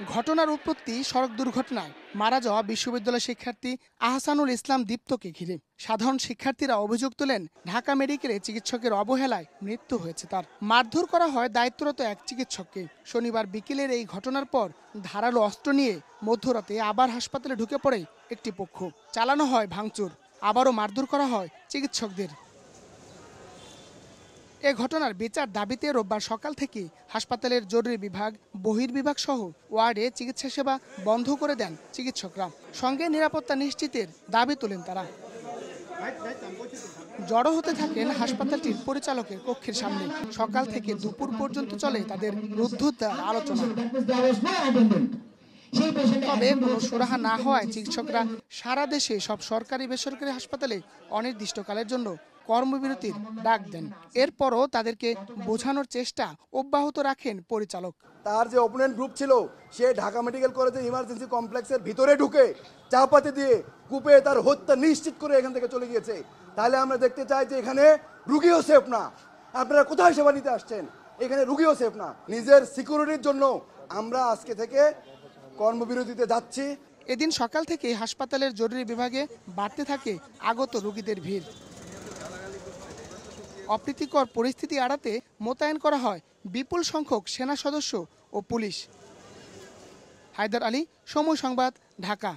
ঘটনার উৎপত্তি সড়ক দুর্ঘটনায় মারা যাওয়া বিশ্ববিদ্যালয় শিক্ষার্থী আহসানুল ইসলাম দীপ্তকে ঘিরে। সাধারণ শিক্ষার্থীরা অভিযোগ তোলেন, ঢাকা মেডিকেলে চিকিৎসকের অবহেলায় মৃত্যু হয়েছে তার। মারধর করা হয় দায়িত্বরত এক চিকিৎসককে। শনিবার বিকেলের এই ঘটনার পর ধারালো অস্ত্র নিয়ে মধ্যরাতে আবার হাসপাতালে ঢুকে পড়ে একটি পক্ষ। চালানো হয় ভাঙচুর, আবারও মারধর করা হয় চিকিৎসকদের। এ ঘটনার বিচার দাবিতে রোববার সকাল থেকে হাসপাতালের জরুরি বিভাগ, বহির্বিভাগ সহ ওয়ার্ডে চিকিৎসা সেবা বন্ধ করে দেন চিকিৎসকরা। সঙ্গে নিরাপত্তা নিশ্চিতের দাবি তোলেন তারা। জড়ো হতে থাকেন হাসপাতালটির পরিচালকের কক্ষের সামনে। সকাল থেকে দুপুর পর্যন্ত চলে তাদের রুদ্ধদ্বার আলোচনা। তবে কোনো সুরাহা না হওয়ায় চিকিৎসকরা সারা দেশে সব সরকারি বেসরকারি হাসপাতালে অনির্দিষ্টকালের জন্য কর্মবিরতির ডাক দেন। এরপরও তাদেরকে বোঝানোর চেষ্টা অব্যাহত রাখেন পরিচালক। তার যে অপোনেন্ট গ্রুপ ছিল, সে ঢাকা মেডিকেল কলেজের ইমার্জেন্সি কমপ্লেক্সের ভিতরে ঢুকে চাপাতি দিয়ে কূপে তার হত্যা নিশ্চিত করে এখান থেকে চলে গিয়েছে। তাহলে আমরা দেখতে চাই যে এখানে রুগীও সেফ না। আপনারা কোথায় সেবা নিতে আসছেন? এখানে রুগীও সেফ না। নিজের সিকিউরিটির জন্য আমরা আজকে থেকে কর্মবিরতিতে যাচ্ছি। এদিন সকাল থেকে হাসপাতালের জরুরি বিভাগে বাড়তে থাকে আগত রোগীদের ভিড়। অপ্রীতিকর পরিস্থিতি এড়াতে মোতায়েন করা হয় বিপুল সংখ্যক সেনা সদস্য ও পুলিশ। হায়দার আলী, সময় সংবাদ, ঢাকা।